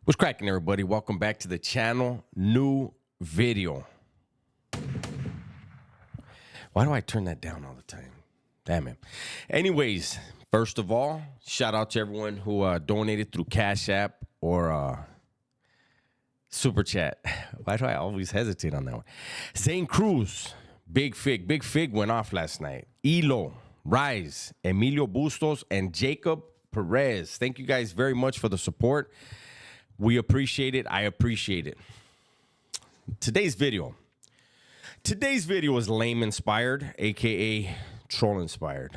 What's cracking, everybody? Welcome back to the channel. New video. Why do I turn that down all the time? Damn it. Anyways, first of all, shout out to everyone who donated through Cash App or Super Chat. Why do I always hesitate on that one? Zane Cruz, Big Fig. Big Fig went off last night. Elo, Rise, Emilio Bustos, and Jacob Perez. Thank you guys very much for the support. We appreciate it. I appreciate it. Today's video is lame inspired, aka troll inspired.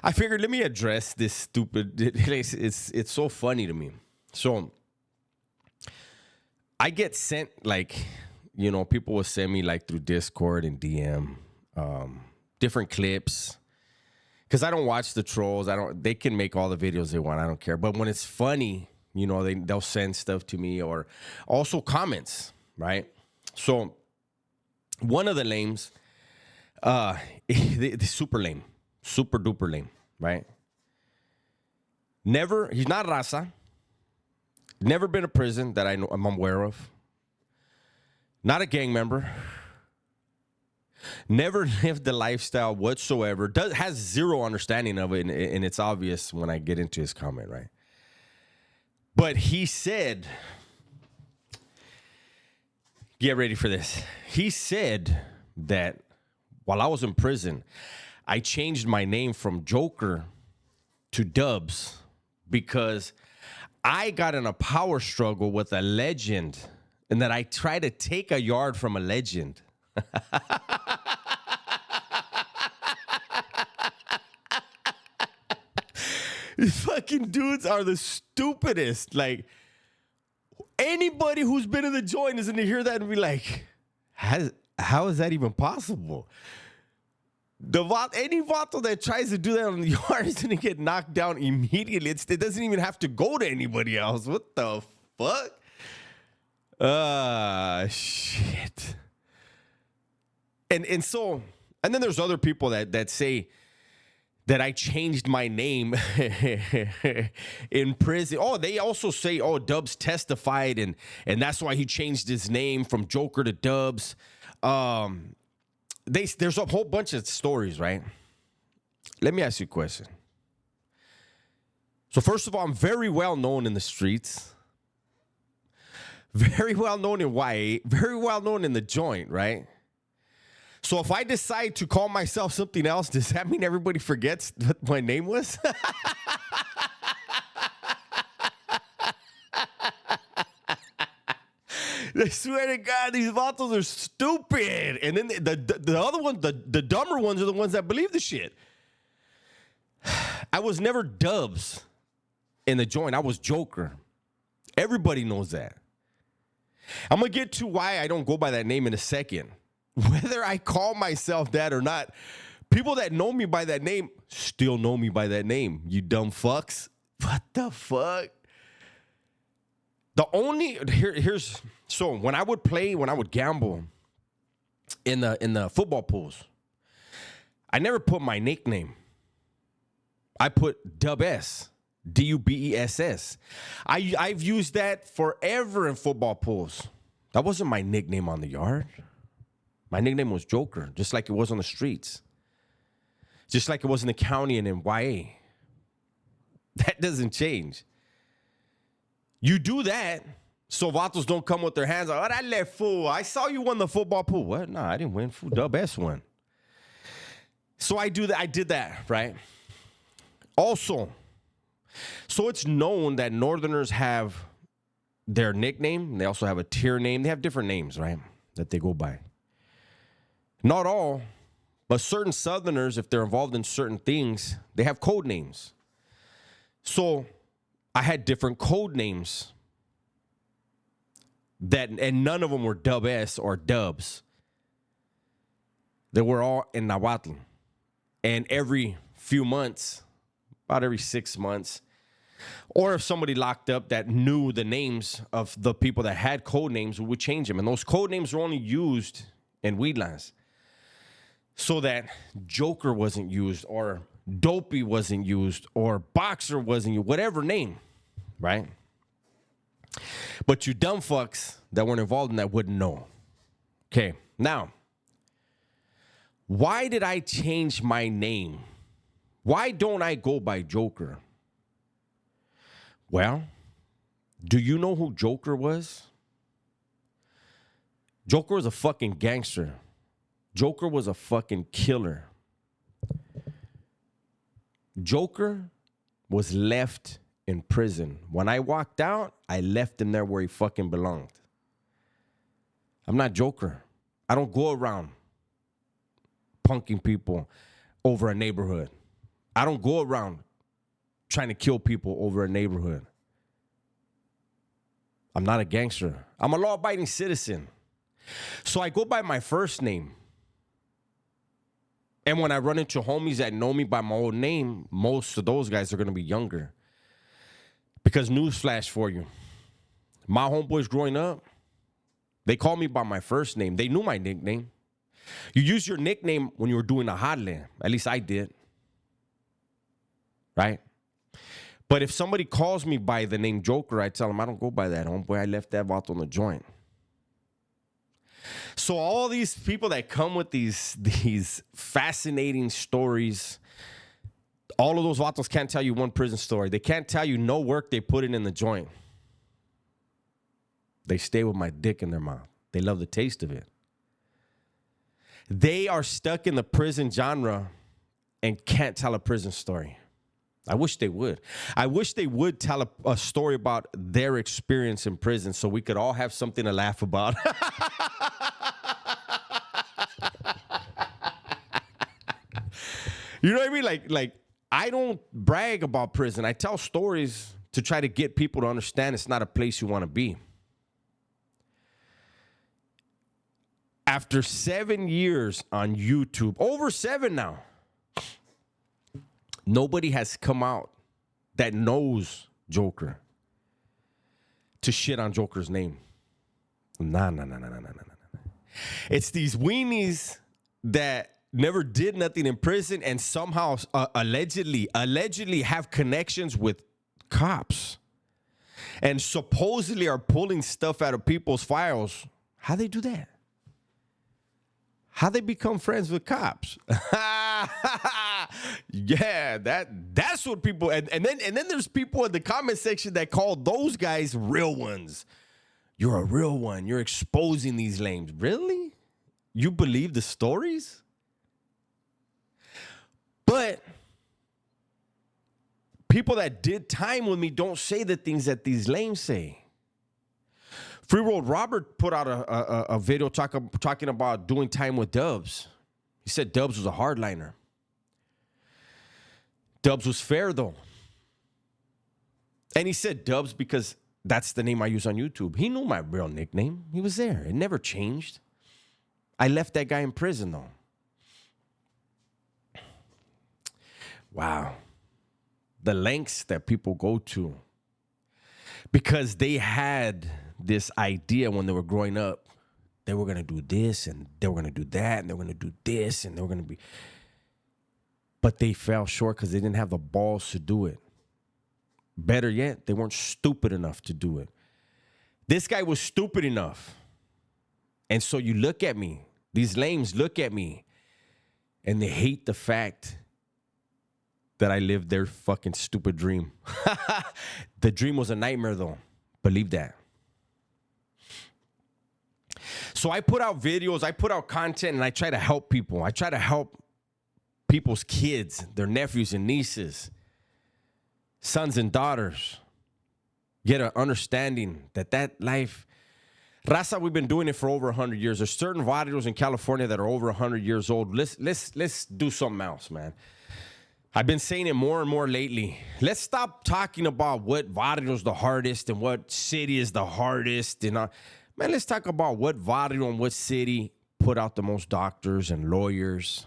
I figured let me address this stupid. It's so funny to me. So I get sent people will send me through Discord and DM different clips. Because I don't watch the trolls. They can make all the videos they want. I don't care. But when it's funny, they'll send stuff to me or also comments, right? So one of the lames, the super lame, super duper lame, right? He's not Raza. Never been to prison that I'm aware of. Not a gang member. Never lived the lifestyle whatsoever. Has zero understanding of it, and it's obvious when I get into his comment, right? But he said, get ready for this. He said that while I was in prison, I changed my name from Joker to Dubs because I got in a power struggle with a legend and that I tried to take a yard from a legend. These fucking dudes are the stupidest. Anybody who's been in the joint is going to hear that and be like, how is that even possible? Any vato that tries to do that on the yard is going to get knocked down immediately. It doesn't even have to go to anybody else. What the fuck? Shit. And then there's other people that say that I changed my name in prison. Oh, they also say, Dubs testified, and that's why he changed his name from Joker to Dubs. There's a whole bunch of stories, right? Let me ask you a question. So first of all, I'm very well known in the streets. Very well known in YA. Very well known in the joint, right? So if I decide to call myself something else, does that mean everybody forgets what my name was? I swear to God, these vatos are stupid. And then the other ones, the dumber ones are the ones that believe the shit. I was never Dubs in the joint. I was Joker. Everybody knows that. I'm going to get to why I don't go by that name in a second. Whether I call myself that or not, people that know me by that name still know me by that name. You dumb fucks. What the fuck? So when I would gamble in the football pools, I never put my nickname. I put Dub S. Dubess. I've used that forever in football pools. That wasn't my nickname on the yard. My nickname was Joker, just like it was on the streets. Just like it was in the county and in YA. That doesn't change. You do that so vatos don't come with their hands like, orale, fool. I saw you won the football pool. What? No, I didn't win, fool. Dub S won. So I do that. I did that, right? Also, so it's known that Northerners have their nickname. They also have a tier name. They have different names, right, that they go by. Not all, but certain Southerners, if they're involved in certain things, they have code names. So I had different code names and none of them were Dub S or Dubs. They were all in Nahuatl. And every few months, about every 6 months, or if somebody locked up that knew the names of the people that had code names, we would change them. And those code names were only used in Weedlands. So that Joker wasn't used, or Dopey wasn't used, or Boxer wasn't used, whatever name. right? But you dumb fucks that weren't involved in that wouldn't know. Okay, now, why did I change my name? Why don't I go by Joker? Well, do you know who Joker was? Joker was a fucking gangster. Joker was a fucking killer. Joker was left in prison. When I walked out, I left him there where he fucking belonged. I'm not Joker. I don't go around punking people over a neighborhood. I don't go around trying to kill people over a neighborhood. I'm not a gangster. I'm a law-abiding citizen. So I go by my first name. And when I run into homies that know me by my old name, most of those guys are going to be younger. Because newsflash for you, my homeboys growing up, they called me by my first name. They knew my nickname. You use your nickname when you were doing a jale. At least I did. Right? But if somebody calls me by the name Joker, I tell them I don't go by that, homeboy. I left that vato on the joint. So all these people that come with these fascinating stories, all of those vatos can't tell you one prison story. They can't tell you no work they put in the joint. They stay with my dick in their mouth. They love the taste of it. They are stuck in the prison genre and can't tell a prison story. I wish they would. I wish they would tell a story about their experience in prison so we could all have something to laugh about. You know what I mean? Like I don't brag about prison. I tell stories to try to get people to understand it's not a place you want to be. After 7 years on YouTube, over 7 now, nobody has come out that knows Joker to shit on Joker's name. Nah. It's these weenies that never did nothing in prison and somehow allegedly have connections with cops and supposedly are pulling stuff out of people's files. How they do that? How they become friends with cops? Yeah, that's what people and then there's people in the comment section that call those guys real ones. You're a real one. You're exposing these lames. Really? You believe the stories? But people that did time with me don't say the things that these lames say. Free Road Robert put out a video talking about doing time with Dubs. He said Dubs was a hardliner. Dubs was fair, though. And he said Dubs because that's the name I use on YouTube. He knew my real nickname. He was there. It never changed. I left that guy in prison, though. Wow. The lengths that people go to. Because they had this idea when they were growing up. They were going to do this, and they were going to do that, and they were going to do this, and they were going to be... But they fell short because they didn't have the balls to do it. Better yet, they weren't stupid enough to do it. This guy was stupid enough. And so you look at me. These lames look at me. And they hate the fact that I lived their fucking stupid dream. The dream was a nightmare, though. Believe that. So I put out videos. I put out content. And I try to help people. I try to help people's kids, their nephews and nieces, sons and daughters, get an understanding that life, Raza, we've been doing it for over 100 years. There's certain barrios in California that are over 100 years old. Let's do something else, man. I've been saying it more and more lately. Let's stop talking about what barrio is the hardest and what city is the hardest. Man, let's talk about what barrio and what city put out the most doctors and lawyers.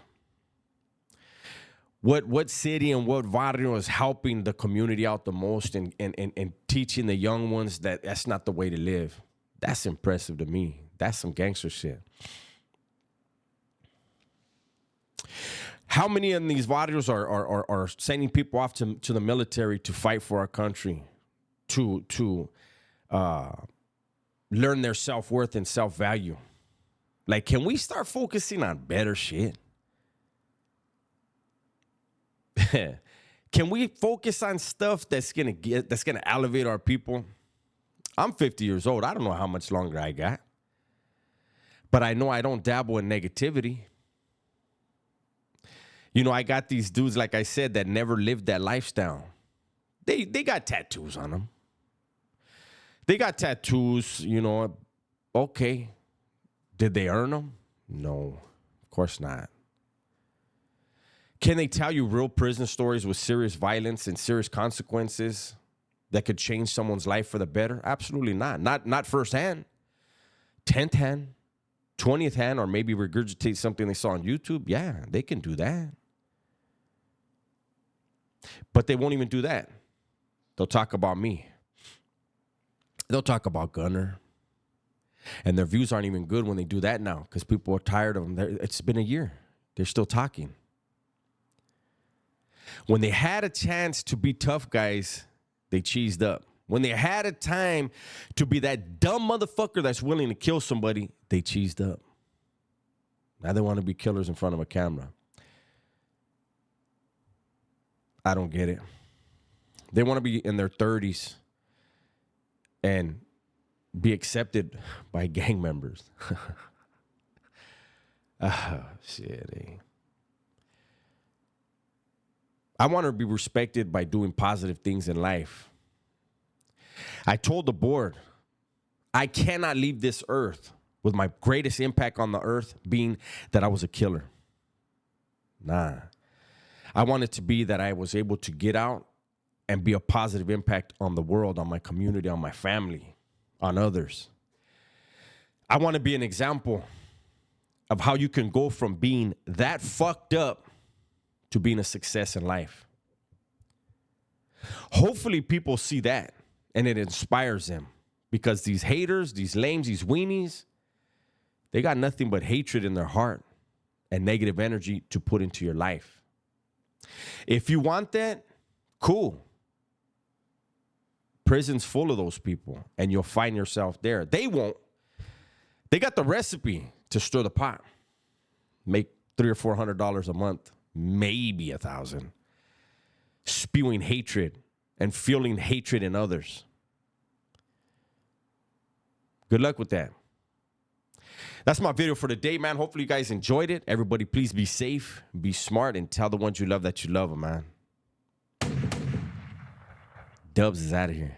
What city and what barrio is helping the community out the most and teaching the young ones that that's not the way to live. That's impressive to me. That's some gangster shit. How many of these barrios are sending people off to the military to fight for our country? to learn their self-worth and self-value. Like, can we start focusing on better shit? Can we focus on stuff that's gonna elevate our people? I'm 50 years old. I don't know how much longer I got. But I know I don't dabble in negativity. You know, I got these dudes, like I said, that never lived that lifestyle. They got tattoos on them. They got tattoos, you know. Okay. Did they earn them? No, of course not. Can they tell you real prison stories with serious violence and serious consequences that could change someone's life for the better? Absolutely not. Not firsthand. 10th hand, 20th hand, or maybe regurgitate something they saw on YouTube. Yeah, they can do that. But they won't even do that. They'll talk about me. They'll talk about Gunner. And their views aren't even good when they do that now because people are tired of them. It's been a year. They're still talking. When they had a chance to be tough guys, they cheesed up. When they had a time to be that dumb motherfucker that's willing to kill somebody, they cheesed up. Now they want to be killers in front of a camera. I don't get it. They want to be in their 30s and be accepted by gang members. Shit, eh? I want to be respected by doing positive things in life. I told the board, I cannot leave this earth with my greatest impact on the earth being that I was a killer. Nah. I want it to be that I was able to get out and be a positive impact on the world, on my community, on my family, on others. I want to be an example of how you can go from being that fucked up to being a success in life. Hopefully people see that and it inspires them because these haters, these lames, these weenies, they got nothing but hatred in their heart and negative energy to put into your life. If you want that, cool. Prison's full of those people and you'll find yourself there. They won't. They got the recipe to stir the pot. Make $300 or $400 a month. Maybe $1,000, spewing hatred and feeling hatred in others. Good luck with that. That's my video for today, man. Hopefully you guys enjoyed it. Everybody, please be safe, be smart, and tell the ones you love that you love them, man. Dubs is out of here.